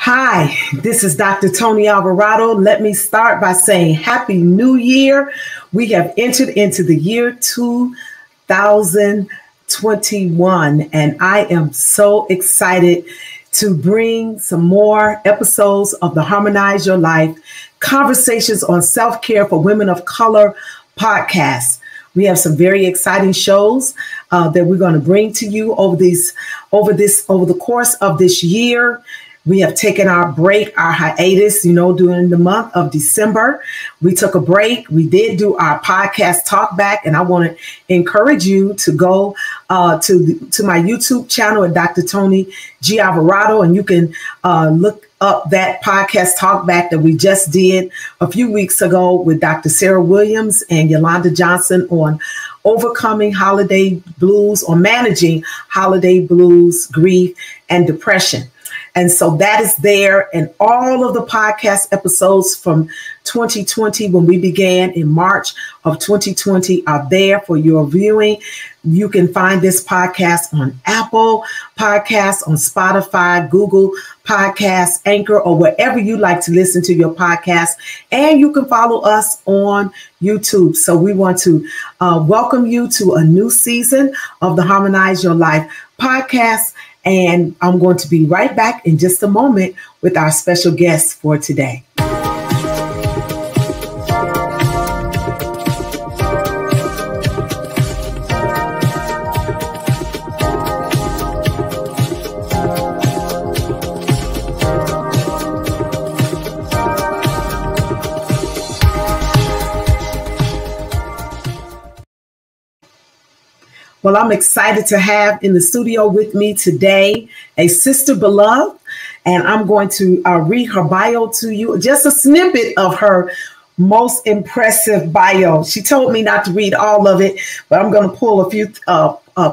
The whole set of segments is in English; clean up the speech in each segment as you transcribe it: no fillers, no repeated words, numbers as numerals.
Hi, this is Dr. Toni Alvarado. Let me start by saying Happy New Year. We have entered into the year 2021, and I am so excited to bring some more episodes of the Harmonize Your Life Conversations on Self-Care for Women of Color podcast. We have some very exciting shows that we're going to bring to you over the course of this year. We have taken our break, our hiatus, during the month of December. We took a break. We did do our podcast talk back, and I want to encourage you to go to my YouTube channel at Dr.Toni G. Alvarado, and you can look up that podcast talk back that we just did a few weeks ago with Dr. Sarah Williams and Yolanda Johnson on overcoming holiday blues or managing holiday blues, grief, and depression. And so that is there, and all of the podcast episodes from 2020, when we began in March of 2020, are there for your viewing. You can find this podcast on Apple Podcasts, on Spotify, Google Podcasts, Anchor, or wherever you like to listen to your podcast. And you can follow us on YouTube. So we want to welcome you to a new season of the Harmonize Your Life podcast. And I'm going to be right back in just a moment with our special guest for today. Well, I'm excited to have in the studio with me today a sister beloved, and I'm going to read her bio to you, just a snippet of her most impressive bio. She told me not to read all of it, but I'm going to pull a few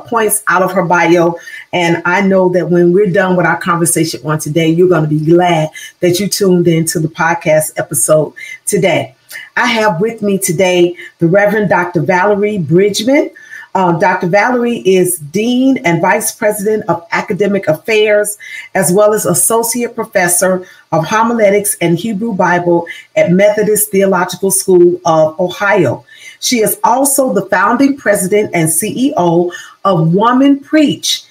points out of her bio, and I know that when we're done with our conversation on today, you're going to be glad that you tuned into the podcast episode today. I have with me today the Reverend Dr. Valerie Bridgeman. Dr. Valerie is Dean and Vice President of Academic Affairs, as well as Associate Professor of Homiletics and Hebrew Bible at Methodist Theological School of Ohio. She is also the founding president and CEO of WomanPreach.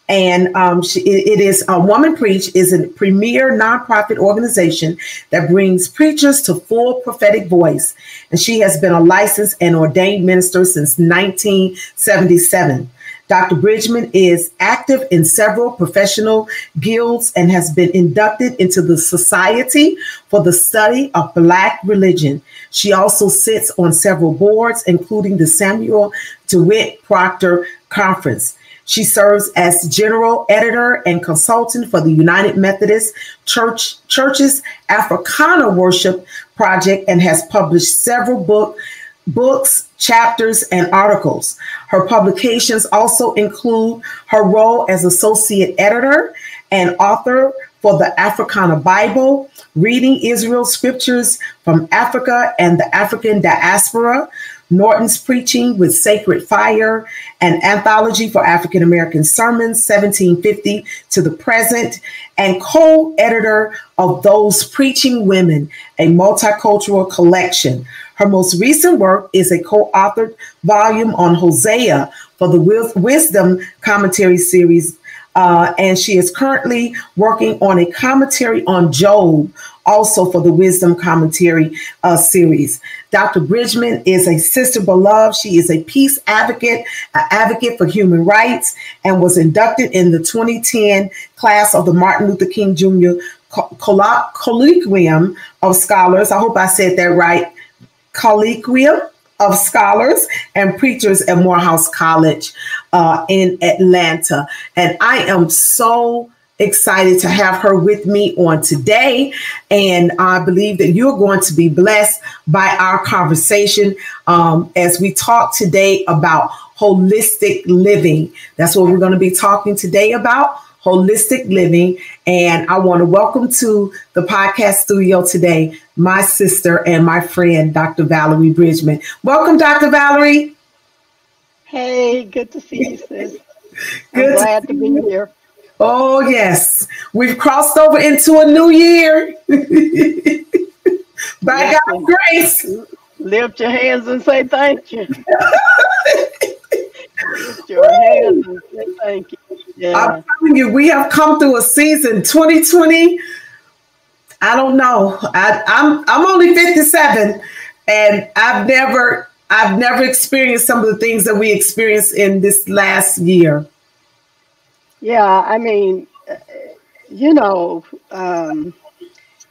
And WomanPreach is a premier nonprofit organization that brings preachers to full prophetic voice. And she has been a licensed and ordained minister since 1977. Dr. Bridgeman is active in several professional guilds and has been inducted into the Society for the Study of Black Religion. She also sits on several boards, including the Samuel DeWitt Proctor Conference. She serves as general editor and consultant for the United Methodist Church's Africana Worship Project and has published several books, chapters, and articles. Her publications also include her role as associate editor and author for the Africana Bible, Reading Israel's Scriptures from Africa and the African Diaspora, Norton's Preaching with Sacred Fire, an anthology for African American sermons, 1750 to the present, and co-editor of Those Preaching Women, a multicultural collection. Her most recent work is a co-authored volume on Hosea for the Wisdom Commentary series, and she is currently working on a commentary on Job, also for the Wisdom Commentary series. Dr. Bridgeman is a sister beloved. She is a peace advocate, an advocate for human rights, and was inducted in the 2010 class of the Martin Luther King Jr. Colloquium of Scholars. I hope I said that right. Colloquium of Scholars and Preachers at Morehouse College in Atlanta. And I am so excited to have her with me on today. And I believe that you're going to be blessed by our conversation as we talk today about holistic living. That's what we're going to be talking today about, holistic living. And I want to welcome to the podcast studio today my sister and my friend, Dr. Valerie Bridgeman. Welcome, Dr. Valerie. Hey, good to see you, sis. I'm glad to be here. Oh, yes. We've crossed over into a new year. By God's grace. Lift your hands and say thank you. Lift your hands and say thank you. Yeah. I'm telling you, we have come through a season 2020. I don't know. I'm only 57, and I've never experienced some of the things that we experienced in this last year. Yeah, I mean, you know,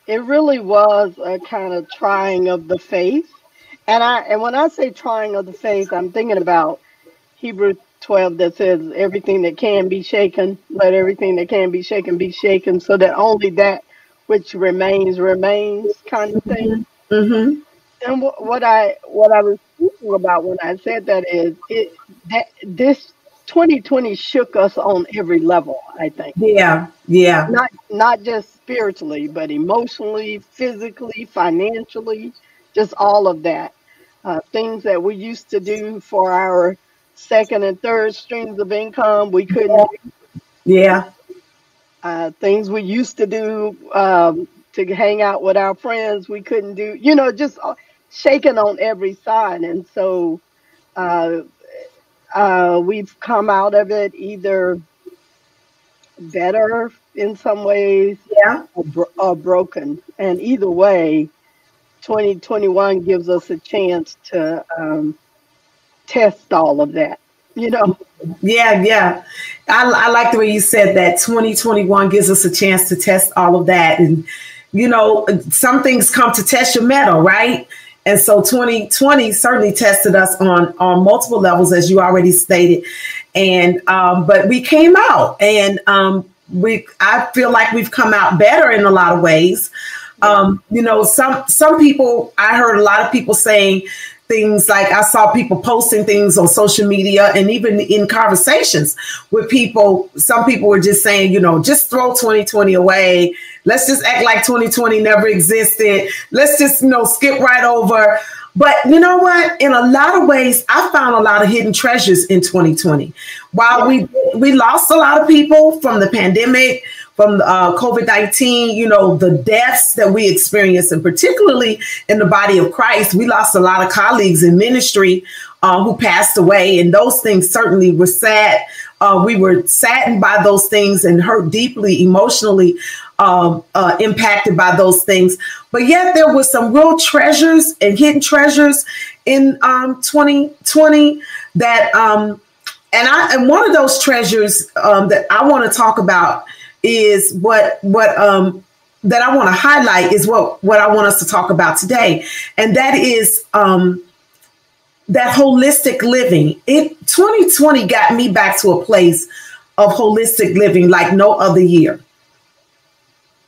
it really was a kind of trying of the faith. And when I say trying of the faith, I'm thinking about Hebrews 12 that says everything that can be shaken, let everything that can be shaken, so that only that which remains kind of thing. Mm-hmm. And what I was thinking about when I said that is that this 2020 shook us on every level, I think. Yeah. Not just spiritually, but emotionally, physically, financially, just all of that. Things that we used to do for our second and third streams of income, we couldn't do. Yeah. Things we used to do to hang out with our friends, we couldn't do. Just shaking on every side. And so we've come out of it either better in some ways, Yeah. or broken. And either way, 2021 gives us a chance to test all of that, Yeah. I like the way you said that. 2021 gives us a chance to test all of that. And, some things come to test your mettle, right? And so 2020 certainly tested us on multiple levels, as you already stated. And but we came out, and I feel like we've come out better in a lot of ways. Some people, I heard a lot of people saying things like, I saw people posting things on social media and even in conversations with people. Some people were just saying, just throw 2020 away. Let's just act like 2020 never existed. Let's just, skip right over. But you know what? In a lot of ways, I found a lot of hidden treasures in 2020. While we lost a lot of people from the pandemic, from COVID-19, the deaths that we experienced, and particularly in the body of Christ, we lost a lot of colleagues in ministry who passed away. And those things certainly were sad. We were saddened by those things and hurt deeply emotionally, impacted by those things. But yet there were some real treasures and hidden treasures in 2020 that and one of those treasures that I want to talk about is what that I want to highlight is what I want us to talk about today. And that is that holistic living. 2020 got me back to a place of holistic living like no other year.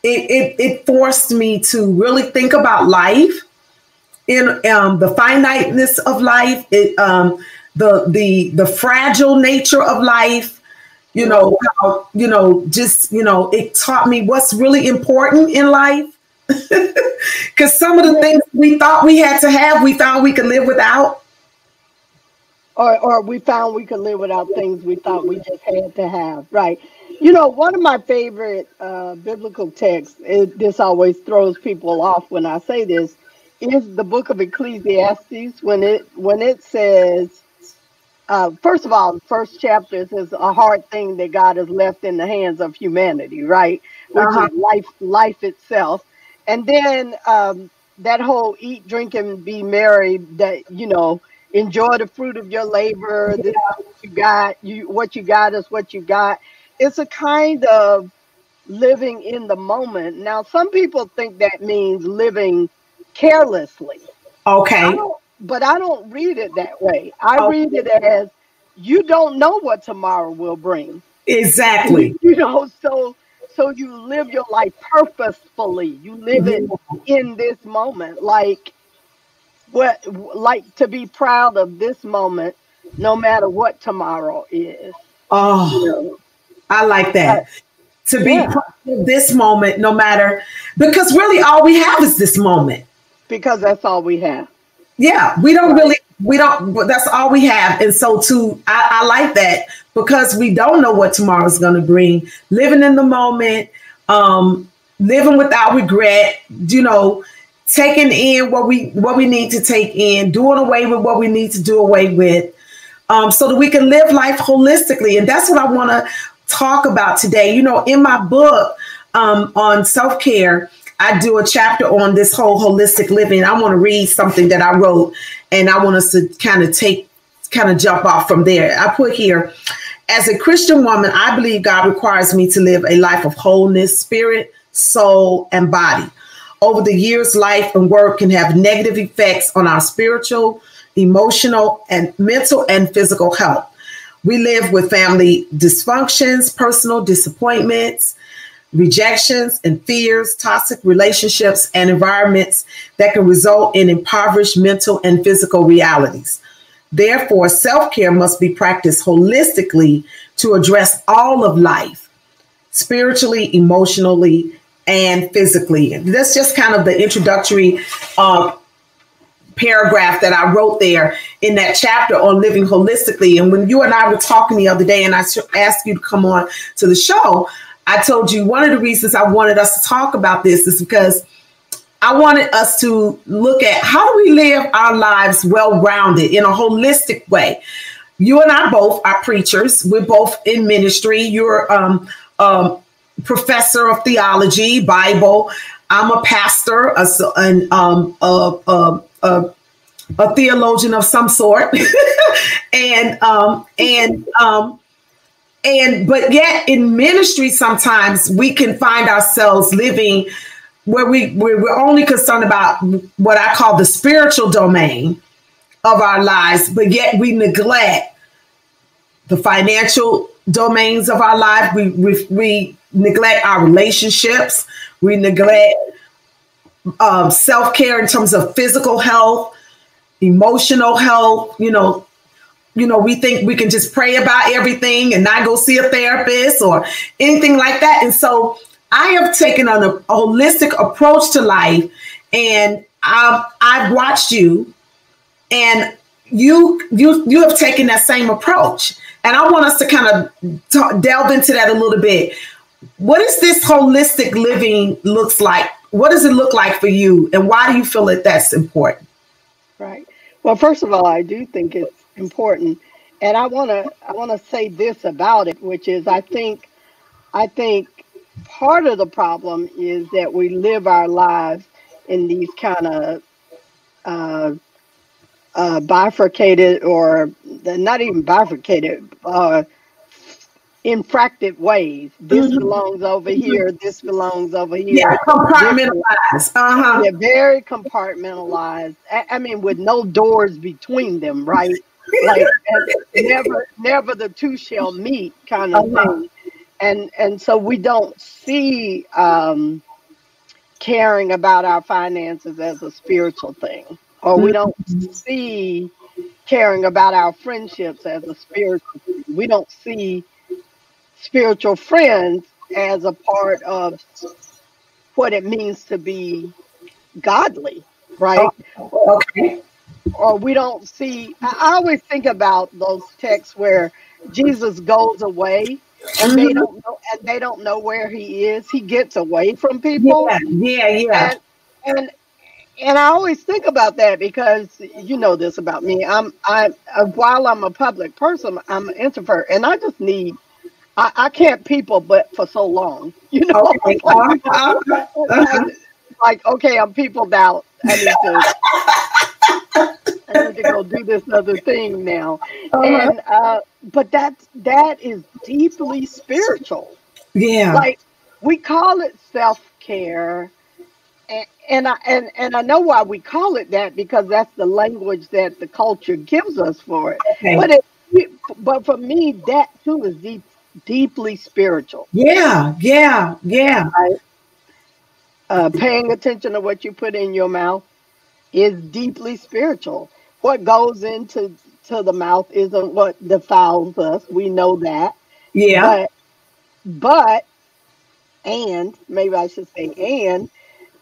It forced me to really think about life, in the finiteness of life, the fragile nature of life. How, it taught me what's really important in life. Because some of the things we thought we had to have, we found we could live without. Or we found we could live without things we thought we just had to have. Right. One of my favorite biblical texts, this always throws people off when I say this, is the book of Ecclesiastes, when it says, first of all, the first chapter says a hard thing that God has left in the hands of humanity, right? Which is life itself. And then that whole eat, drink, and be merry, that, enjoy the fruit of your labor. This is what you got. What you got is what you got. It's a kind of living in the moment. Now, some people think that means living carelessly. Okay. But I don't read it that way. I read it as you don't know what tomorrow will bring. Exactly. So you live your life purposefully. You live it in this moment, like to be proud of this moment, no matter what tomorrow is. Oh, I like that. To be proud of this moment, no matter, because really all we have is this moment. Because that's all we have. Yeah, we don't really We don't, but that's all we have. And so I like that, because we don't know what tomorrow's going to bring. Living in the moment, living without regret, taking in what we need to take in, doing away with what we need to do away with, so that we can live life holistically. And that's what I want to talk about today. In my book on self-care, I do a chapter on this whole holistic living. I want to read something that I wrote, and I want us to kind of jump off from there. I put here, as a Christian woman, I believe God requires me to live a life of wholeness, spirit, soul, and body. Over the years, life and work can have negative effects on our spiritual, emotional, and mental and physical health. We live with family dysfunctions, personal disappointments, rejections and fears, toxic relationships, and environments that can result in impoverished mental and physical realities. Therefore, self-care must be practiced holistically to address all of life, spiritually, emotionally, and physically. That's just kind of the introductory paragraph that I wrote there in that chapter on living holistically. And when you and I were talking the other day, and I asked you to come on to the show, I told you one of the reasons I wanted us to talk about this is because I wanted us to look at how do we live our lives well-rounded in a holistic way. You and I both are preachers. We're both in ministry. You're professor of theology, Bible. I'm a pastor, a theologian of some sort, but yet in ministry, sometimes we can find ourselves living where we're only concerned about what I call the spiritual domain of our lives, but yet we neglect the financial domains of our life. We neglect our relationships. We neglect self-care in terms of physical health, emotional health. We think we can just pray about everything and not go see a therapist or anything like that. And so I have taken on a holistic approach to life, and I've watched you, and you have taken that same approach. And I want us to kind of delve into that a little bit. What is this holistic living looks like? What does it look like for you? And why do you feel that that's important? Right. Well, first of all, I do think it's important. And I want to say this about it, which is I think part of the problem is that we live our lives in these kind of bifurcated, or not even bifurcated, infracted ways. This belongs over here. This belongs over here. Yeah, compartmentalized. Yeah, very compartmentalized. I mean, with no doors between them, right? Like never the two shall meet kind of thing. And so we don't see caring about our finances as a spiritual thing, or we don't see caring about our friendships as a spiritual thing. We don't see spiritual friends as a part of what it means to be godly, right? Okay. Or we don't see, I always think about those texts where Jesus goes away and they don't know where he is. He gets away from people. Yeah. And I always think about that, because you know this about me. While I'm a public person, I'm an introvert, and I just need, I can't people but for so long, Okay. Like, okay, I'm peopled out. I need to go do this other thing now. And but that is deeply spiritual. Yeah. Like, we call it self-care, and I know why we call it that, because that's the language that the culture gives us for it. Okay. But for me, that too is deeply spiritual. Yeah. Right? Paying attention to what you put in your mouth is deeply spiritual. What goes into the mouth isn't what defiles us. We know that. Yeah. But and maybe I should say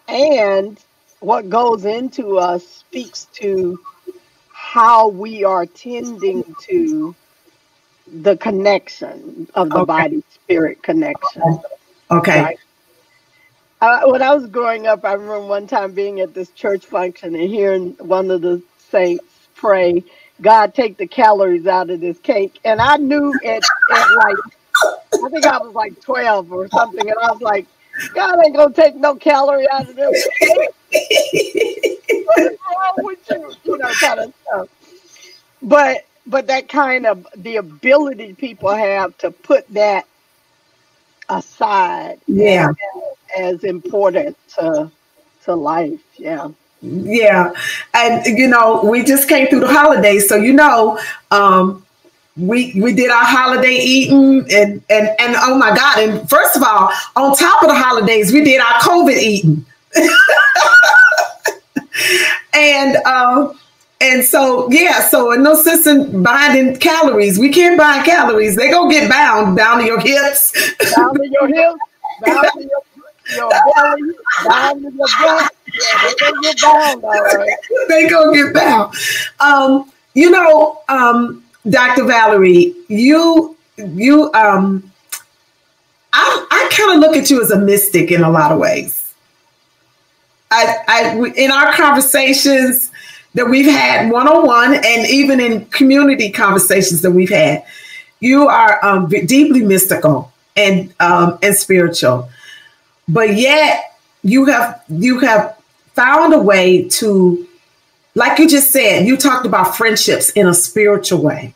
and what goes into us speaks to how we are tending to the connection of the body spirit connection. Okay. Right? When I was growing up, I remember one time being at this church function and hearing one of the saints pray, "God, take the calories out of this cake." And I knew at like, I think I was like 12 or something, and I was like, "God ain't gonna take no calorie out of this cake." What is wrong with you? You know, kind of stuff. But that kind of the ability people have to put that aside, Yeah, as important to life. Yeah. yeah, and you know, we just came through the holidays, so you know, we did our holiday eating, and oh my God! And first of all, on top of the holidays, we did our COVID eating, and so yeah, so in no sense in binding calories, we can't bind calories. They gonna get bound down to your hips, down to your hips, down to your belly, down to your butt. Yeah, they gonna get bound, all right. They gonna get bound. You know, Dr. Valerie, I kind of look at you as a mystic in a lot of ways. In our conversations that we've had one-on-one, and even in community conversations that we've had, you are deeply mystical and spiritual, but yet you have found a way to, like you just said, you talked about friendships in a spiritual way.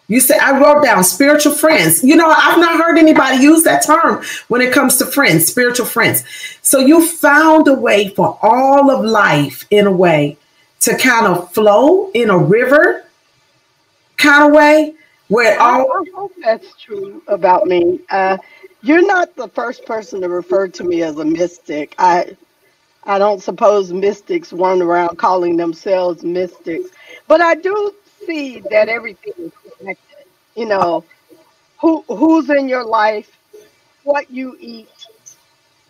You said, I wrote down spiritual friends. You know, I've not heard anybody use that term when it comes to friends, spiritual friends. So you found a way for all of life in a way to kind of flow in a river kind of way where it all. I hope that's true about me. You're not the first person to refer to me as a mystic. I don't suppose mystics run around calling themselves mystics, but I do see that everything is connected. You know, who's in your life, what you eat,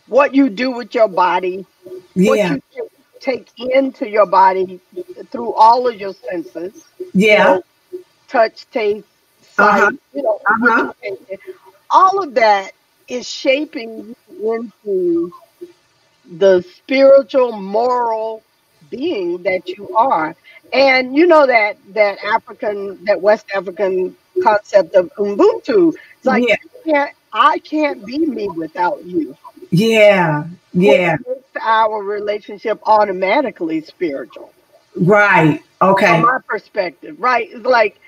what you do with your body, Yeah. what you take into your body through all of your senses. Yeah. You know, touch, taste, sight. You know, what you take. All of that is shaping you into the spiritual, moral being that you are. And you know that West African concept of Ubuntu. It's like, Yeah. I can't be me without you. Yeah. Yeah. Which makes our relationship automatically spiritual. Right. Okay. From my perspective, right? It's like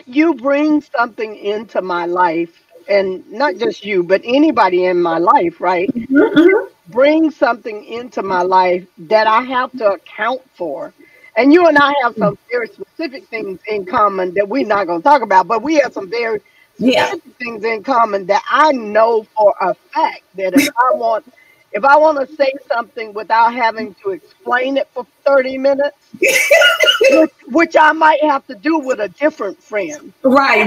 you bring something into my life, and not just you, but anybody in my life, right? Mm-hmm. Bring something into my life that I have to account for. And you and I have some very specific things in common that we're not going to talk about, but we have some very specific things in common that I know for a fact that if I want to say something without having to explain it for 30 minutes, which I might have to do with a different friend. Right.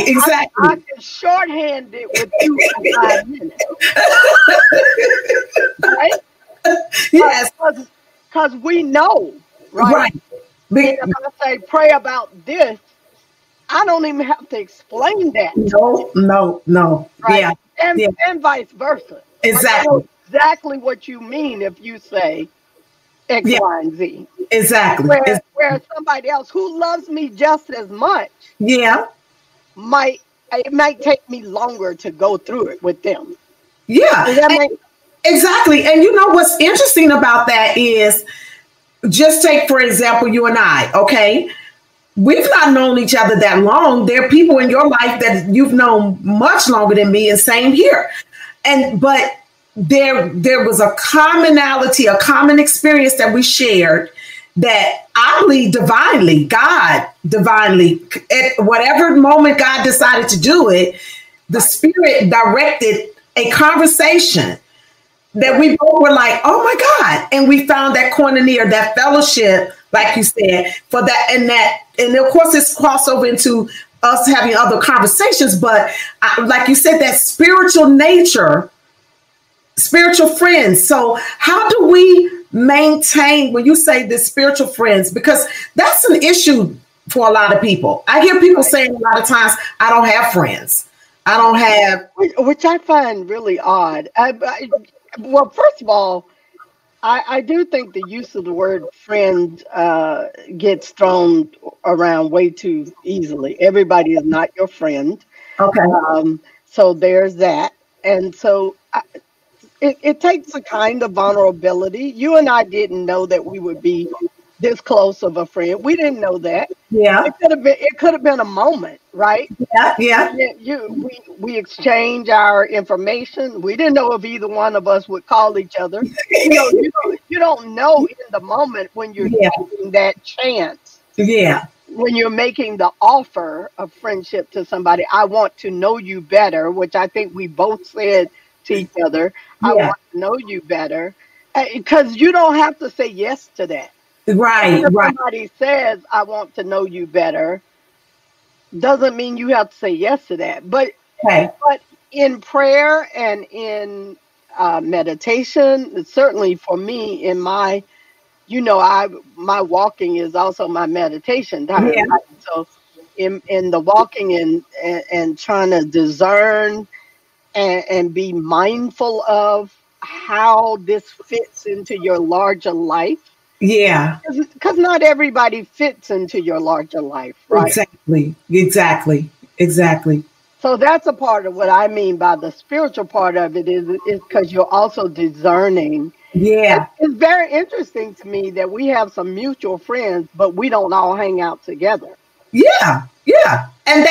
Exactly. I can shorthand it with you in 5 minutes. Right? Yes. Because we know, right? And if I say pray about this, I don't even have to explain that. No. Right? And vice versa. Exactly. Like, I know exactly what you mean if you say X, Y, and Z. Exactly. Where somebody else who loves me just as much, it might take me longer to go through it with them. Yeah. Exactly. And you know what's interesting about that is, just take, for example, you and I, okay? We've not known each other that long. There are people in your life that you've known much longer than me, and same here. But there was a commonality, a common experience that we shared that I believe God divinely, at whatever moment God decided to do it, the Spirit directed a conversation that we both were like, oh my God. And we found that koinonia, that fellowship, like you said, for that. And of course, it's crossover into us having other conversations. But like you said, that spiritual nature, spiritual friends. So how do we maintain, when you say the spiritual friends, because that's an issue for a lot of people. I hear people saying a lot of times, I don't have friends. I don't have. Which I find really odd. Well, first of all, I do think the use of the word friend gets thrown around way too easily. Everybody is not your friend. Okay. So there's that. And so it takes a kind of vulnerability. You and I didn't know that we would be this close of a friend. We didn't know that. Yeah. It could have been a moment, right? Yeah. We exchange our information. We didn't know if either one of us would call each other. You don't know in the moment when you're taking that chance. Yeah. When you're making the offer of friendship to somebody, I want to know you better, which I think we both said to each other. I want to know you better, because you don't have to say yes to that. Right. If somebody says, I want to know you better, doesn't mean you have to say yes to that. But in prayer and in meditation, certainly for me, in my, my walking is also my meditation time. Yeah. Right? So in the walking and trying to discern and be mindful of how this fits into your larger life. Yeah. Because not everybody fits into your larger life, right? Exactly. So that's a part of what I mean by the spiritual part of it is because you're also discerning. Yeah. It's very interesting to me that we have some mutual friends, but we don't all hang out together. Yeah. And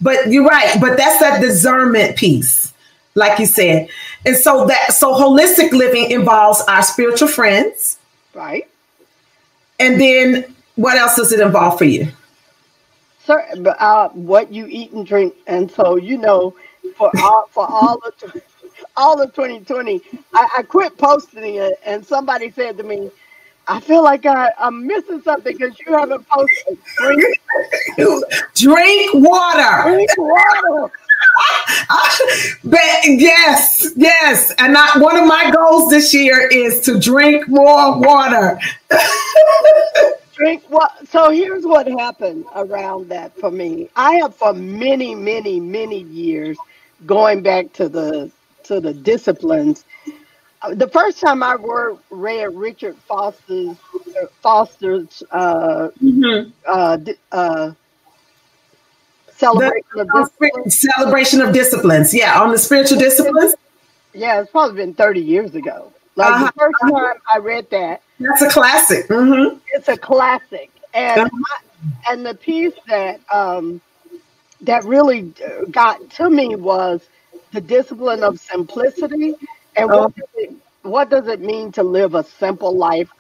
but you're right. But that's that discernment piece, like you said. And so holistic living involves our spiritual friends. Right. And then what else does it involve for you? Sir, what you eat and drink. And so, for all of 2020, I quit posting it, and somebody said to me, I feel like I'm missing something because you haven't posted. Drink water. Drink water. But yes. And one of my goals this year is to drink more water. Drink what? So here's what happened around that for me. I have for many, many, many years, going back to the disciplines. The first time I read Richard Foster's Celebration of Disciplines. Yeah, on the spiritual disciplines. Yeah, it's probably been 30 years ago. The first time I read that. That's a classic. Mm-hmm. It's a classic. And and the piece that that really got to me was the discipline of simplicity. And what does it mean to live a simple life?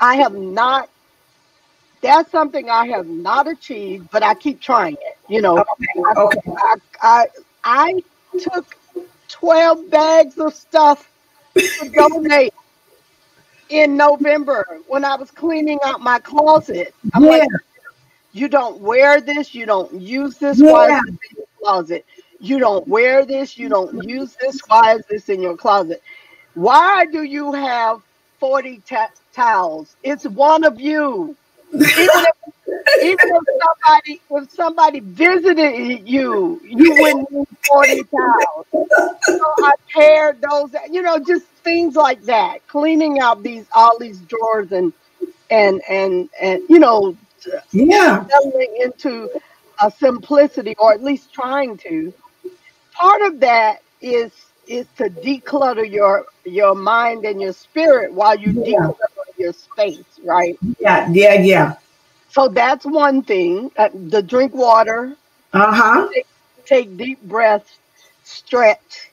That's something I have not achieved, but I keep trying it. Okay. I took 12 bags of stuff to donate in November when I was cleaning out my closet. I'm like, you don't wear this, you don't use this, why is this in your closet? You don't wear this, you don't use this, why is this in your closet? Why do you have 40 towels? It's one of you. Even if somebody visited you, you wouldn't need 40 towels. So I paired those, just things like that. Cleaning out all these drawers and settling into a simplicity, or at least trying to. Part of that is to declutter your mind and your spirit while you declutter your space, right? Yeah. So that's one thing. The drink water. Take deep breaths, stretch,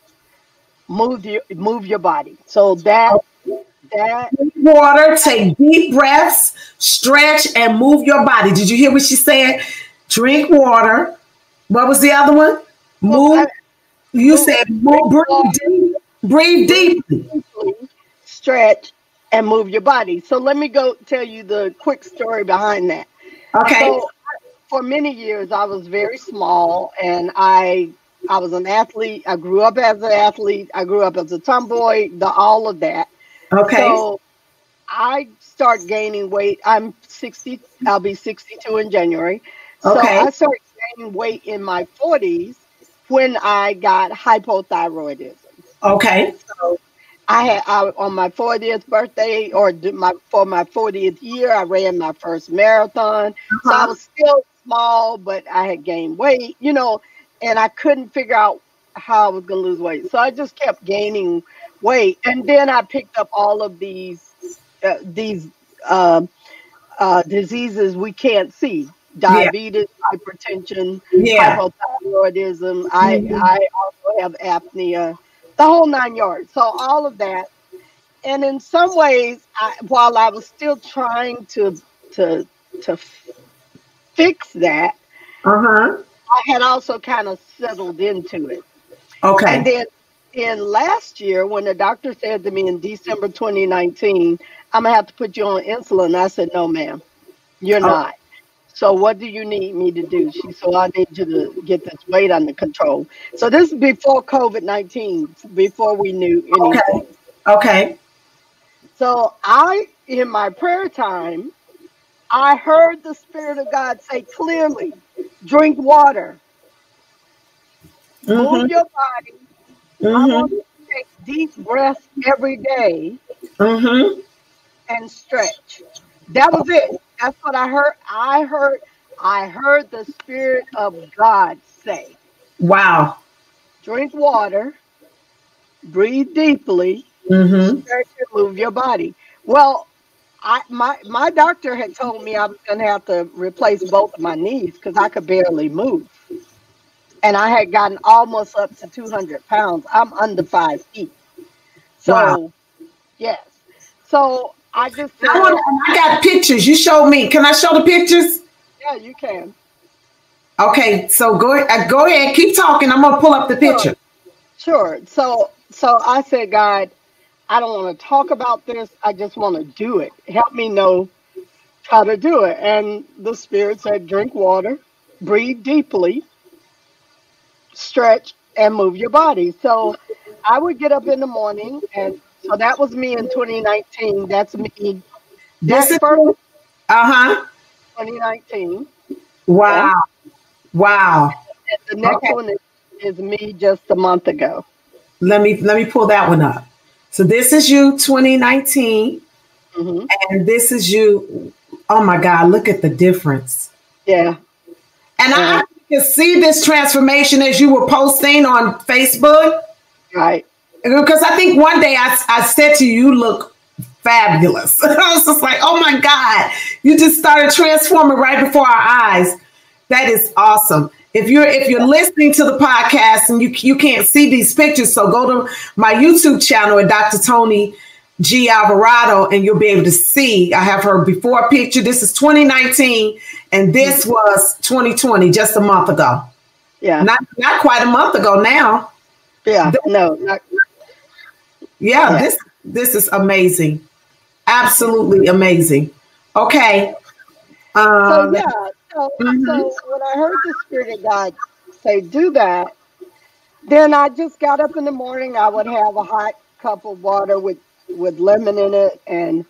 move your body. So that drink water, take deep breaths, stretch, and move your body. Did you hear what she said? Drink water. What was the other one? Breathe deeply. Stretch and move your body. So let me go tell you the quick story behind that. Okay. So for many years, I was very small, and I was an athlete. I grew up as an athlete. I grew up as a tomboy, all of that. Okay. So I start gaining weight. I'm 60. I'll be 62 in January. So Okay. I started gaining weight in my 40s when I got hypothyroidism. Okay. So on my 40th birthday, or for my 40th year, I ran my first marathon. So I was still small, but I had gained weight, and I couldn't figure out how I was going to lose weight. So I just kept gaining weight, and then I picked up all of these diseases we can't see: diabetes, hypertension, Yeah. hypothyroidism. I also have apnea, the whole 9 yards. So all of that. And in some ways, while I was still trying to fix that, I had also kind of settled into it. Okay. And then in last year, when the doctor said to me in December 2019, I'm going to have to put you on insulin, I said, no, ma'am, you're not. So what do you need me to do? She said, I need you to get this weight under control. So this is before COVID-19, before we knew anything. Okay. So in my prayer time, I heard the Spirit of God say clearly, drink water, move your body. I want you to take deep breaths every day and stretch. That was it. That's what I heard. I heard the Spirit of God say, Wow. drink water, breathe deeply, stretch and move your body. Well, my doctor had told me I was going to have to replace both of my knees because I could barely move. And I had gotten almost up to 200 pounds. I'm under 5 feet. So, yes. So I just said, I got pictures. You showed me. Can I show the pictures? yeah, you can. Okay. So go ahead. Keep talking. I'm going to pull up the picture. Sure. So I said, God, I don't want to talk about this. I just want to do it. Help me know how to do it. And the Spirit said, drink water, breathe deeply, stretch, and move your body. So I would get up in the morning, and so that was me in 2019. That's me. This is First 2019. Wow. Yeah. Wow. And the next one is me just a month ago. Let me pull that one up. So this is you 2019, and this is you. Oh my God, look at the difference. Yeah. And I can see this transformation as you were posting on Facebook. Right. Because I think one day I said to you, you look fabulous. I was just like, oh my God, you just started transforming right before our eyes. That is awesome. If you're listening to the podcast and you can't see these pictures, so go to my YouTube channel at Dr.Toni G. Alvarado, and you'll be able to see. I have her before picture. This is 2019, and this was 2020, just a month ago. Yeah, not quite a month ago now. Yeah, no. Yeah, this is amazing, absolutely amazing. Okay. So when I heard the Spirit of God say, do that, then I just got up in the morning. I would have a hot cup of water with lemon in it, and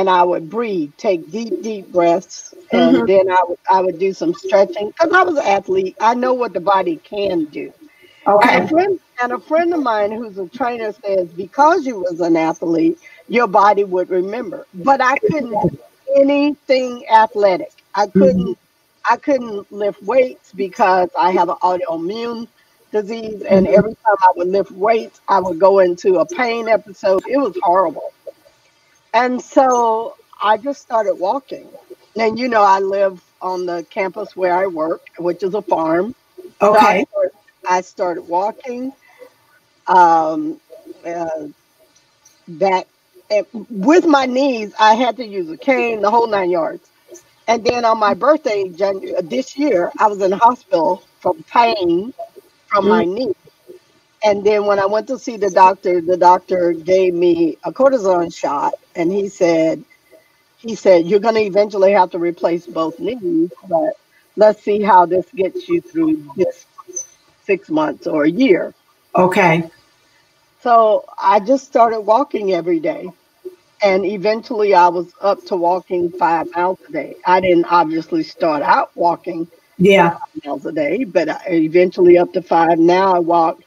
I would breathe, take deep breaths, and then I would do some stretching because I was an athlete. I know what the body can do. Okay. And a friend of mine who's a trainer says, because you was an athlete, your body would remember. But I couldn't do anything athletic. I couldn't lift weights because I have an autoimmune disease, and every time I would lift weights, I would go into a pain episode. It was horrible. And so I just started walking. And I live on the campus where I work, which is a farm. Okay. So I started walking. With my knees, I had to use a cane, the whole 9 yards. And then on my birthday, this year, I was in the hospital from pain from my knee. And then when I went to see the doctor gave me a cortisone shot, and he said, you're going to eventually have to replace both knees, but let's see how this gets you through this 6 months or a year. Okay. So I just started walking every day. And eventually I was up to walking 5 miles a day. I didn't obviously start out walking Yeah. 5 miles a day, but eventually up to 5. Now I walk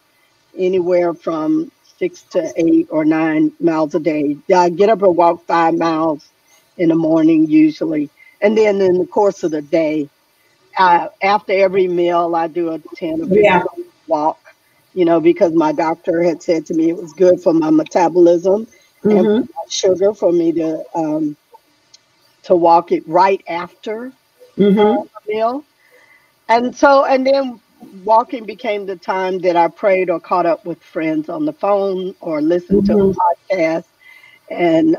anywhere from 6 to 8 or 9 miles a day. I get up and walk 5 miles in the morning usually. And then in the course of the day, after every meal, I do a 10 or 15 Yeah. walk, because my doctor had said to me it was good for my metabolism and for my sugar for me to walk it right after a meal. And then walking became the time that I prayed or caught up with friends on the phone or listened to a podcast. And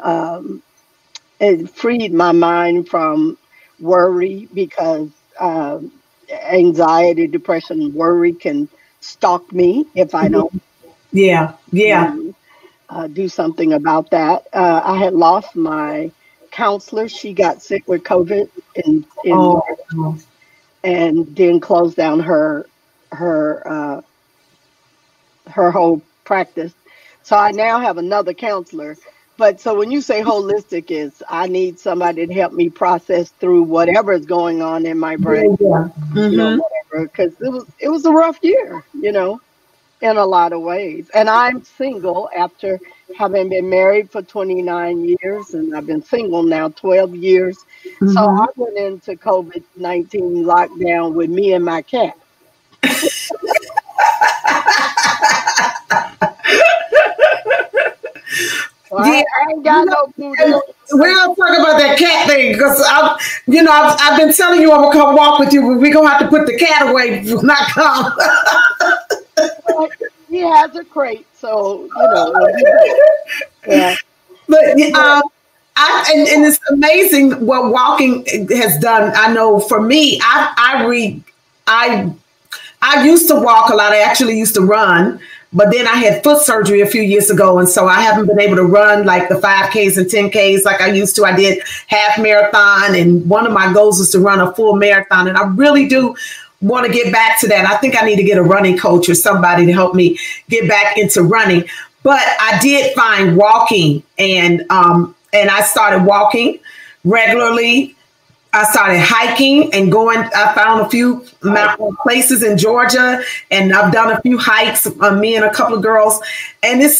it freed my mind from worry because anxiety, depression, worry can stalk me if I don't Yeah. Yeah. do something about that. I had lost my counselor. She got sick with COVID in Oh. March and then closed down her whole practice. So I now have another counselor. But so when you say holistic is I need somebody to help me process through whatever is going on in my brain, Yeah. whatever, because it was a rough year, in a lot of ways. And I'm single after having been married for 29 years, and I've been single now 12 years. So I went into COVID-19 lockdown with me and my cat. Well, Yeah. I ain't got no food. We're gonna talk about that cat thing because I've been telling you I'm gonna come walk with you, but we're gonna have to put the cat away when I come. He has a crate, so yeah. But and it's amazing what walking has done. I know for me, I used to walk a lot. I actually used to run, but then I had foot surgery a few years ago, and so I haven't been able to run like the 5Ks and 10Ks like I used to. I did half marathon, and one of my goals was to run a full marathon, and I really do want to get back to that. I think I need to get a running coach or somebody to help me get back into running. But I did find walking, and I started walking regularly. I started hiking and going. I found a few mountain places in Georgia, and I've done a few hikes. Me and a couple of girls, and it's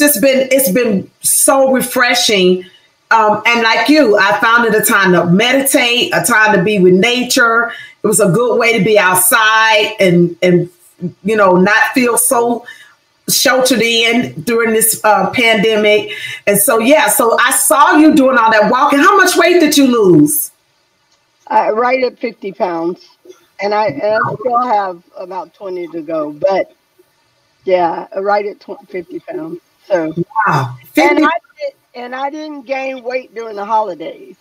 been so refreshing. And like you, I found it a time to meditate, a time to be with nature. It was a good way to be outside and not feel so sheltered in during this pandemic. And so so I saw you doing all that walking. How much weight did you lose? Right at 50 pounds, and I still have about 20 to go, but yeah, right at 50 pounds. So wow, 50. And I didn't gain weight during the holidays.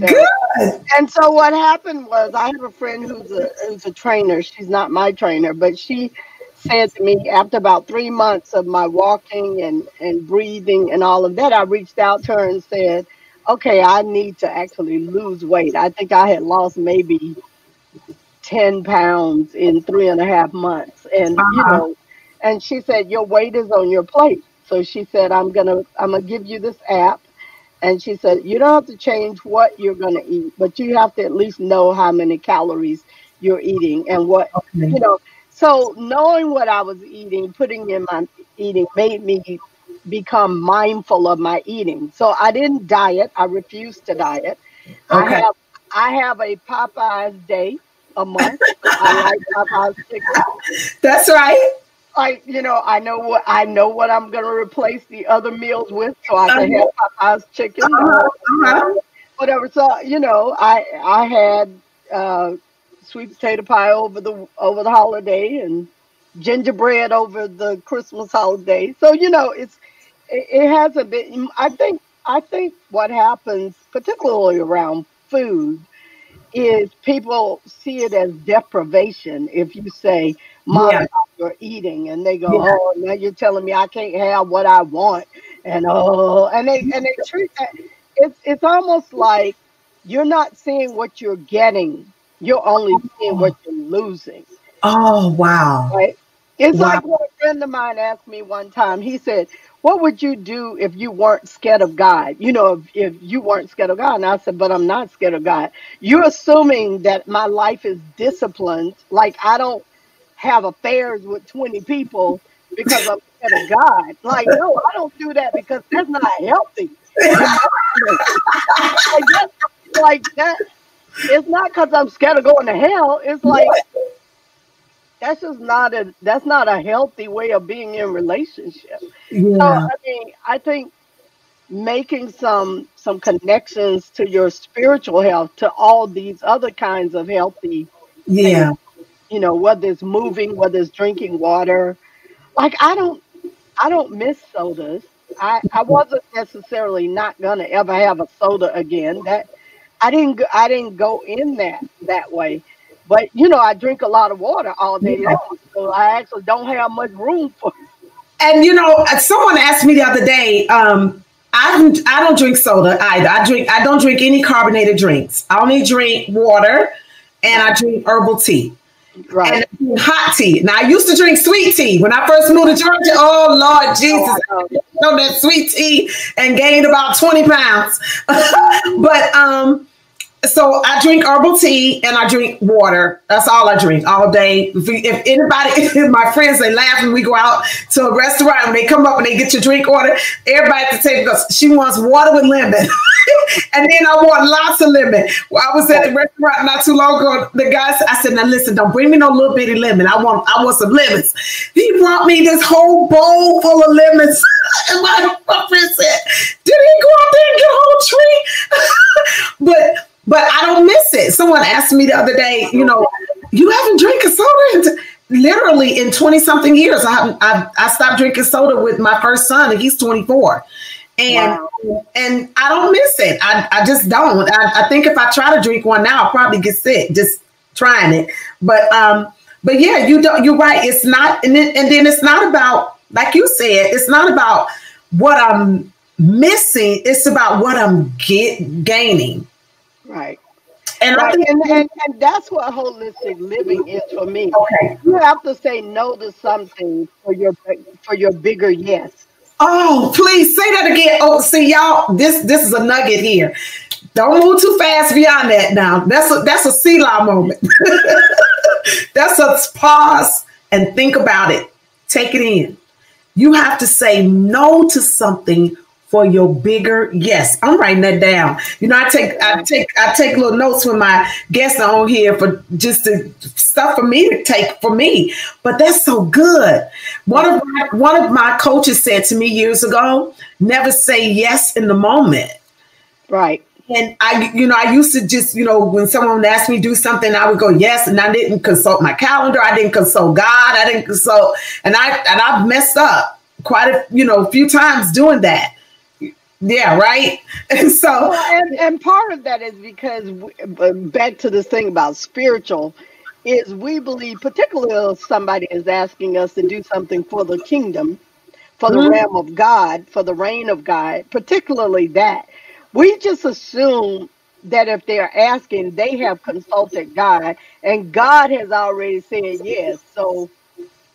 So, good. And so what happened was I have a friend who's a trainer. She's not my trainer, but she said to me after about 3 months of my walking and breathing and all of that, I reached out to her and said, okay, I need to actually lose weight. I think I had lost maybe 10 pounds in 3.5 months. And, and she said, your weight is on your plate. So she said, I'm gonna give you this app. And she said, you don't have to change what you're going to eat, but you have to at least know how many calories you're eating and what, So knowing what I was eating, putting in my eating made me become mindful of my eating. So I didn't diet. I refused to diet. Okay. I have a Popeyes day a month. I like Popeyes chicken. That's right. I know what I'm going to replace the other meals with, so I can have Popeyes chicken or whatever. So I had sweet potato pie over the holiday and gingerbread over the Christmas holiday. So it hasn't been. I think what happens, particularly around food, is people see it as deprivation if you say, Mom, you're eating, and they go, oh, now you're telling me I can't have what I want, and they treat that. It's almost like you're not seeing what you're getting, you're only seeing what you're losing. Oh, wow. Right? It's like what a friend of mine asked me one time. He said, what would you do if you weren't scared of God? You know, if you weren't scared of God. And I said, but I'm not scared of God. You're assuming that my life is disciplined. Like I don't have affairs with 20 people because I'm scared of God. Like, no, I don't do that because that's not healthy. like that. It's not because I'm scared of going to hell. It's like, that's not a healthy way of being in relationship. Yeah. So I mean, I think making some connections to your spiritual health, to all these other kinds of healthy things, you know, whether it's moving, whether it's drinking water. Like I don't miss sodas. I wasn't necessarily not gonna ever have a soda again. That I didn't go in that way. But you know, I drink a lot of water all day long, so I actually don't have much room for. And you know, someone asked me the other day. I don't drink soda either. I don't drink any carbonated drinks. I only drink water, and I drink herbal tea. Right. And hot tea. Now I used to drink sweet tea when I first moved to Georgia. Oh Lord Jesus, I know that sweet tea and gained about 20 pounds. But so I drink herbal tea and I drink water. That's all I drink all day. If anybody, if my friends, they laugh when we go out to a restaurant and they come up and they get your drink order, everybody at the table goes, she wants water with lemon. And then I want lots of lemon. Well, I was at the restaurant not too long ago. The guy said, I said, now listen, don't bring me no little bitty lemon. I want some lemons. He brought me this whole bowl full of lemons. And my friend said, did he go out there and get a whole tree? But I don't miss it. Someone asked me the other day, you know, you haven't drank a soda literally in 20 something years. I stopped drinking soda with my first son and he's 24. And I don't miss it. I just don't. I think if I try to drink one now, I'll probably get sick just trying it. But yeah, you're right. It's not, and then it's not about, like you said, it's not about what I'm missing. It's about what I'm gaining. Right. And right. I think, and that's what holistic living is for me. Okay. You have to say no to something for your bigger yes. Oh, please say that again. Oh, see, y'all, this is a nugget here. Don't move too fast beyond that now. That's a Selah moment. That's a pause and think about it. Take it in. You have to say no to something for your bigger yes. I'm writing that down. You know, I take little notes when my guests are on here for just the stuff for me to take for me. But that's so good. One of my coaches said to me years ago, never say yes in the moment. Right. And I used to just, when someone asked me to do something, I would go yes, and I didn't consult my calendar. I didn't consult God. I didn't consult, and I've messed up quite a few times doing that. Yeah, right. And so, and part of that is because back to this thing about spiritual, is we believe, particularly if somebody is asking us to do something for the kingdom, for the realm of God, for the reign of God, particularly that. We just assume that if they're asking, they have consulted God, and God has already said yes. So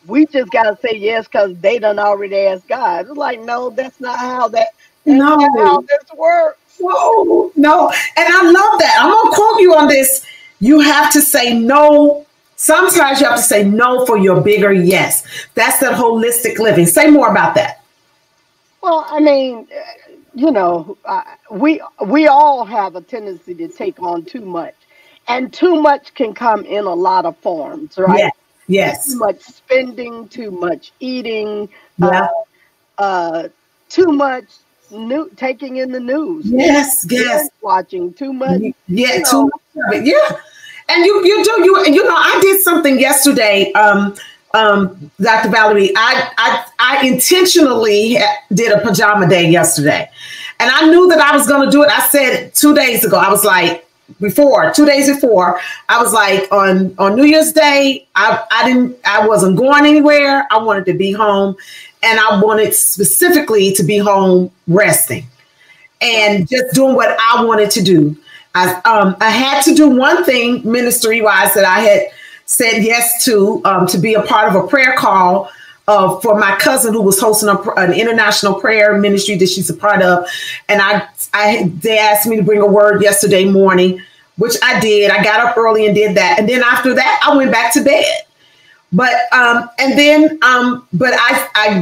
we just got to say yes because they done already asked God. It's like, no, that's not how this works. No. And I love that. I'm going to quote you on this. You have to say no. Sometimes you have to say no for your bigger yes. That's that holistic living. Say more about that. Well, I mean, we all have a tendency to take on too much, and too much can come in a lot of forms, right? Yes. Too much spending, too much eating, too much taking in the news. Yes. Watching too much. Yeah, too much of it. Yeah. And you I did something yesterday, Dr. Valerie. I intentionally did a pajama day yesterday. And I knew that I was going to do it. I said 2 days ago, I was like, 2 days before, I was like, on New Year's Day, I wasn't going anywhere. I wanted to be home, and I wanted specifically to be home resting and just doing what I wanted to do. I had to do one thing ministry wise that I had said yes to be a part of a prayer call for my cousin who was hosting an international prayer ministry that she's a part of. And they asked me to bring a word yesterday morning, which I did. I got up early and did that. And then after that, I went back to bed. But I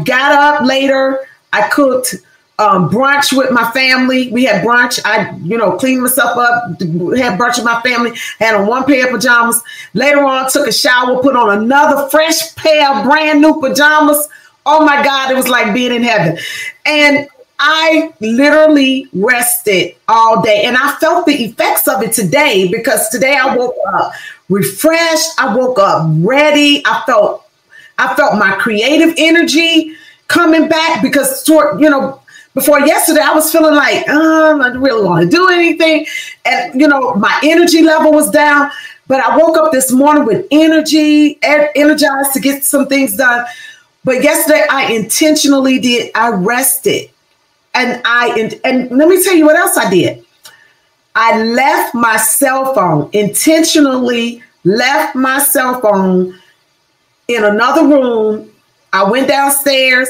got up later. I cooked brunch with my family. We had brunch. I, cleaned myself up, had brunch with my family, had on one pair of pajamas. Later on, took a shower, put on another fresh pair of brand new pajamas. Oh my God, it was like being in heaven. And I literally rested all day. And I felt the effects of it today, because today I woke up refreshed. I woke up ready. I felt my creative energy coming back, because before yesterday, I was feeling like, I don't really want to do anything. And, my energy level was down. But I woke up this morning with energized to get some things done. But yesterday, I intentionally did. I rested. And let me tell you what else I did. I left my cell phone, intentionally left my cell phone in another room. I went downstairs.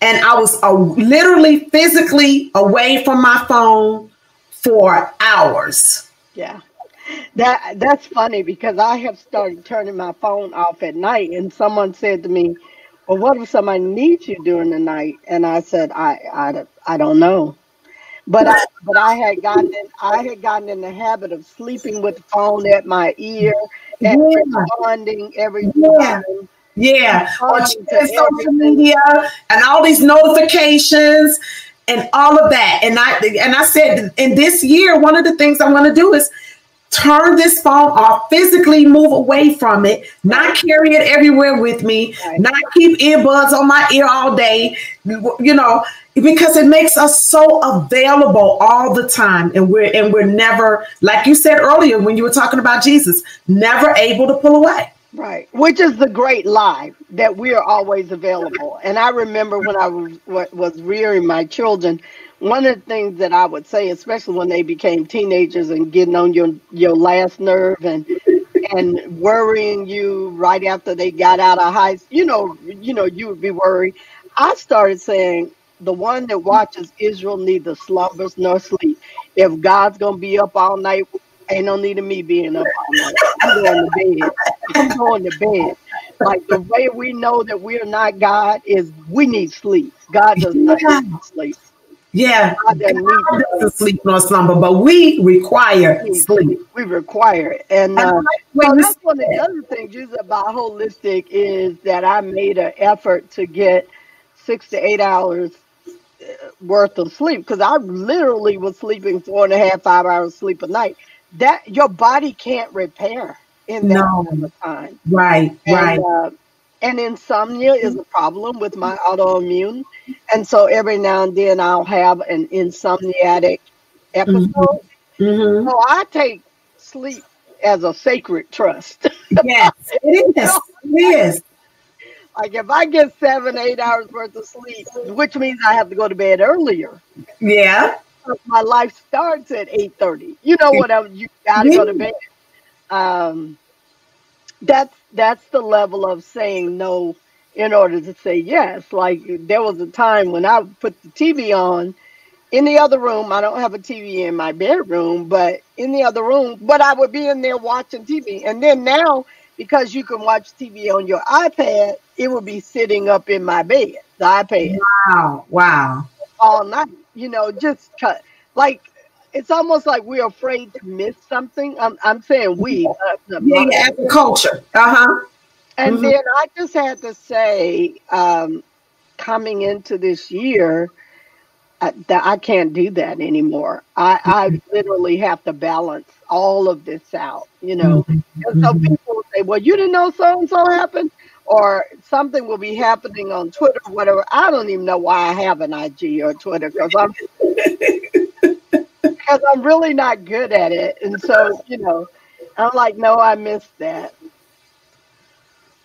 And I was literally physically away from my phone for hours. Yeah, that's funny, because I have started turning my phone off at night. And someone said to me, well, what if somebody needs you during the night? And I said, I don't know. But I had gotten in the habit of sleeping with the phone at my ear and responding every time. Yeah, on social media and all these notifications and all of that. And I said, in this year, one of the things I'm going to do is turn this phone off, physically move away from it, not carry it everywhere with me, not keep earbuds on my ear all day, because it makes us so available all the time. And we're never, like you said earlier when you were talking about Jesus, never able to pull away. Right, which is the great lie, that we are always available. And I remember when I was rearing my children, one of the things that I would say, especially when they became teenagers and getting on your last nerve and worrying you right after they got out of high school, you would be worried. I started saying, the one that watches Israel neither slumbers nor sleep. If God's going to be up all night, ain't no need of me being up all night. I'm going to bed. Like, the way we know that we're not God is we need sleep. God does not need sleep. Yeah, God doesn't sleep nor slumber, but we require sleep. We require it. And that's one of the other things about holistic is that I made an effort to get 6 to 8 hours worth of sleep, because I literally was sleeping 4.5, 5 hours sleep a night. That your body can't repair in that amount of time. Right. And insomnia is a problem with my autoimmune. And so every now and then I'll have an insomniatic episode. Mm-hmm. So I take sleep as a sacred trust. Yes, it is. It is. Like, if I get 7, 8 hours worth of sleep, which means I have to go to bed earlier. Yeah. My life starts at 8:30. You got to go to bed. That's the level of saying no in order to say yes. Like, there was a time when I put the TV on in the other room. I don't have a TV in my bedroom, but in the other room. But I would be in there watching TV. And then now, because you can watch TV on your iPad, it would be sitting up in my bed, the iPad. Wow. All night. Just cut. Like, it's almost like we're afraid to miss something. I'm saying we. As a culture. And then I just had to say, coming into this year, that I can't do that anymore. I literally have to balance all of this out, And so people will say, well, you didn't know so-and-so happened? Or something will be happening on Twitter, whatever. I don't even know why I have an IG or Twitter, because I'm really not good at it. And so, I'm like, no, I missed that.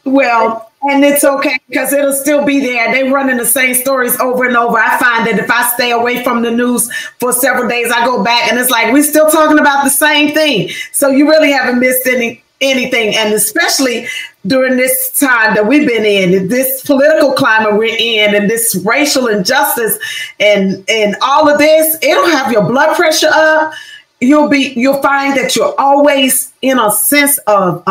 Well, and it's okay, because it'll still be there. They're running the same stories over and over. I find that if I stay away from the news for several days, I go back and it's like, we're still talking about the same thing. So you really haven't missed anything. And especially during this time that we've been in, this political climate we're in, and this racial injustice and all of this, it'll have your blood pressure up. You'll find that you're always in a sense of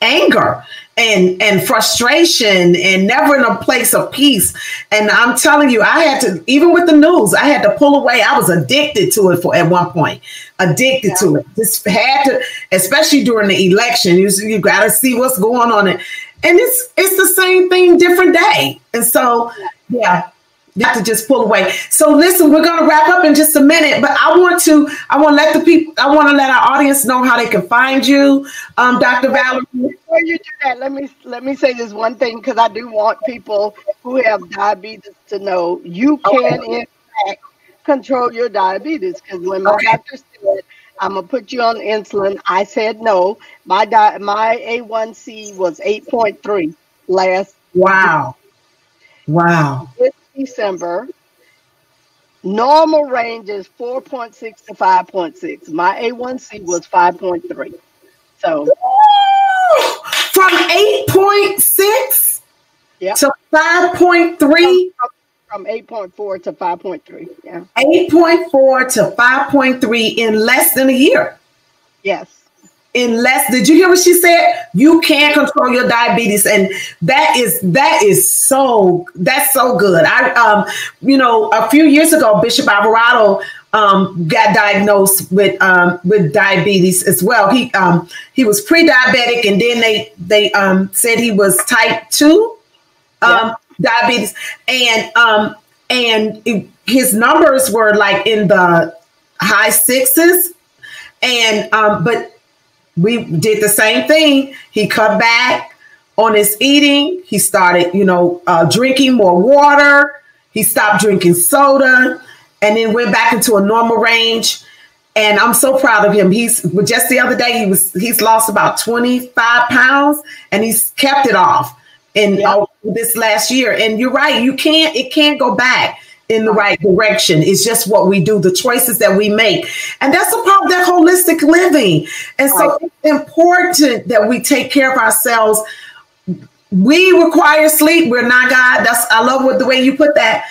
anger and frustration and never in a place of peace. And I'm telling you, I had to, even with the news, I had to pull away. I was addicted to it at one point, addicted to it. Just had to, especially during the election, you got to see what's going on. And it's the same thing, different day. And so, yeah. You have to just pull away. So listen, we're going to wrap up in just a minute, but I want to let our audience know how they can find you, Dr. Valerie. Before you do that, let me say this one thing, because I do want people who have diabetes to know you can in fact control your diabetes. Because when my doctor said, I'm going to put you on insulin, I said no. My A1C was 8.3 last. Wow. December. Normal range is 4.6 to 5.6. My A1C was 5.3. So from 8.6 to 5.3. From 8.4 to 5.3. Yeah. 8.4 to 5.3 in less than a year. Yes. Did you hear what she said? You can control your diabetes, and that's so good. A few years ago, Bishop Alvarado got diagnosed with diabetes as well. He was pre-diabetic, and then they said he was type 2 diabetes, and his numbers were like in the high 6s, and but we did the same thing. He cut back on his eating. He started, drinking more water. He stopped drinking soda, and then went back into a normal range. And I'm so proud of him. Just the other day, he's lost about 25 pounds, and he's kept it off in this last year. And you're right. It can't go back in the right direction. It's just what we do, the choices that we make. And that's the problem, that holistic living. And so it's important that we take care of ourselves. We require sleep. We're not God. I love the way you put that.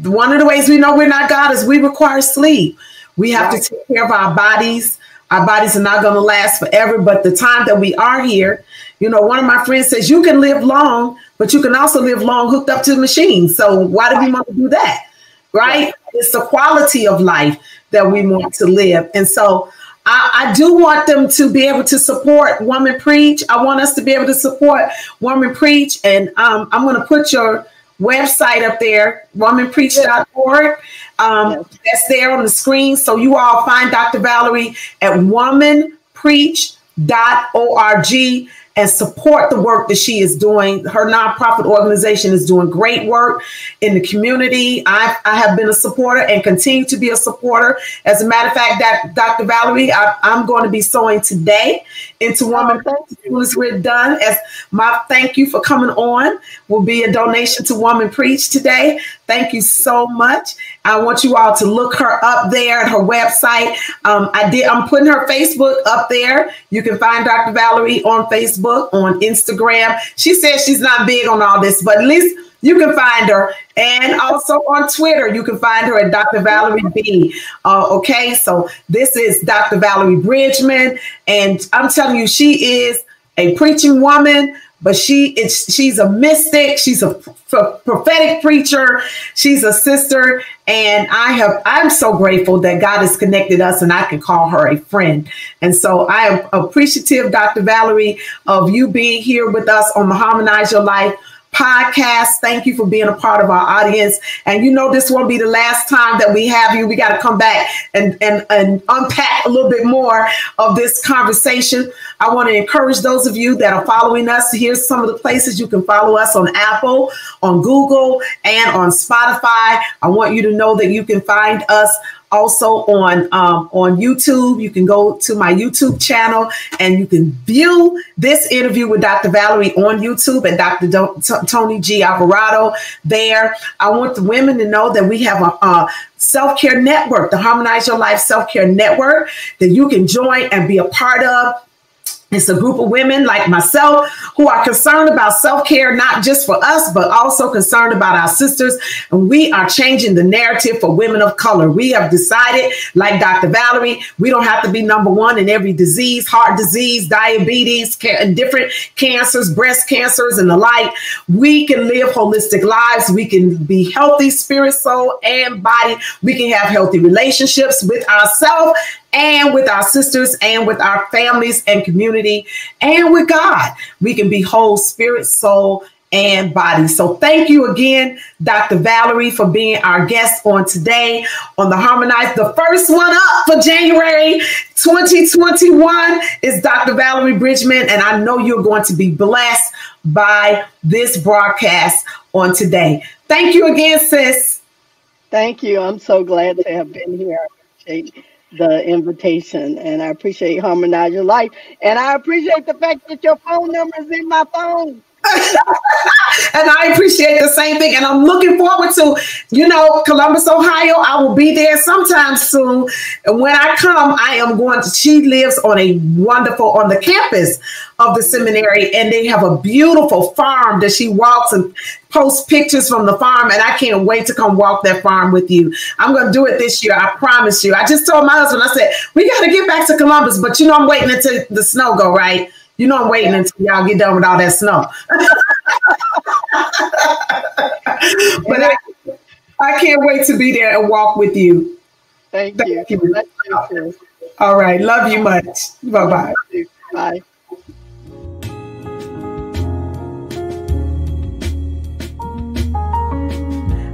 One of the ways we know we're not God is we require sleep. We have to take care of our bodies. Our bodies are not going to last forever, but the time that we are here, one of my friends says you can live long, but you can also live long hooked up to the machine. So why do we want to do that? Right? It's the quality of life that we want to live. And so I do want them to be able to support WomanPreach. I want us to be able to support WomanPreach. And I'm going to put your website up there, womanpreach.org. That's there on the screen. So you all find Dr. Valerie at womanpreach.org and support the work that she is doing. Her nonprofit organization is doing great work in the community. I have been a supporter and continue to be a supporter. As a matter of fact, Dr. Valerie, I'm going to be sewing today into WomanPreach as soon as we're done. As my thank you for coming on will be a donation to WomanPreach today. Thank you so much. I want you all to look her up there at her website. I'm putting her Facebook up there. You can find Dr. Valerie on Facebook, on Instagram. She says she's not big on all this, but at least you can find her. And also on Twitter, you can find her at Dr. Valerie B. Okay, so this is Dr. Valerie Bridgeman. And I'm telling you, she is a preaching woman, but she's a mystic. She's a prophetic preacher. She's a sister. And I'm so grateful that God has connected us and I can call her a friend. And so I am appreciative, Dr. Valerie, of you being here with us on the Harmonize Your Life podcast. Thank you for being a part of our audience. And this won't be the last time that we have you. We got to come back and unpack a little bit more of this conversation. I want to encourage those of you that are following us. Here's some of the places you can follow us: on Apple, on Google, and on Spotify. I want you to know that you can find us also on YouTube. You can go to my YouTube channel and you can view this interview with Dr. Valerie on YouTube at Dr.Toni G. Alvarado there. I want the women to know that we have a self-care network, the Harmonize Your Life Self-Care Network, that you can join and be a part of. It's a group of women like myself who are concerned about self-care, not just for us, but also concerned about our sisters. And we are changing the narrative for women of color. We have decided, like Dr. Valerie, we don't have to be number one in every disease, heart disease, diabetes, and different cancers, breast cancers, and the like. We can live holistic lives. We can be healthy, spirit, soul, and body. We can have healthy relationships with ourselves and with our sisters and with our families and community and with God. We can be whole spirit, soul, and body. So thank you again, Dr. Valerie, for being our guest on today on the Harmonize. The first one up for January 2021 is Dr. Valerie Bridgeman, and I know you're going to be blessed by this broadcast on today. Thank you again, sis. Thank you. I'm so glad to have been here. I appreciate the invitation, and I appreciate Harmonize Your Life, and I appreciate the fact that your phone number is in my phone. And I appreciate the same thing, and I'm looking forward to, Columbus, Ohio. I will be there sometime soon, and when I come, I am going to, she lives on the campus of the seminary, and they have a beautiful farm that she walks and posts pictures from the farm, and I can't wait to come walk that farm with you. I'm going to do it this year, I promise you. I just told my husband, I said, we got to get back to Columbus, but I'm waiting until the snow go, right? I'm waiting until y'all get done with all that snow. But I can't wait to be there and walk with you. Thank you. All right. Love you much. Bye-bye. Bye.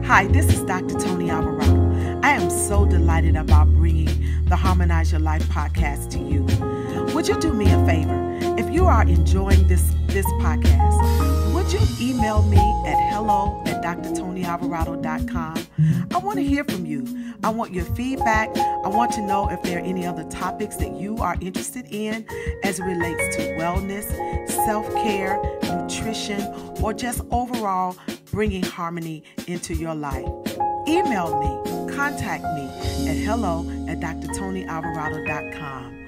Hi, this is Dr. Toni Alvarado. I am so delighted about bringing the Harmonize Your Life podcast to you. Would you do me a favor? If you are enjoying this podcast, would you email me at hello@drtonialvarado.com? I want to hear from you. I want your feedback. I want to know if there are any other topics that you are interested in as it relates to wellness, self-care, nutrition, or just overall bringing harmony into your life. Email me, contact me at hello@drtonialvarado.com.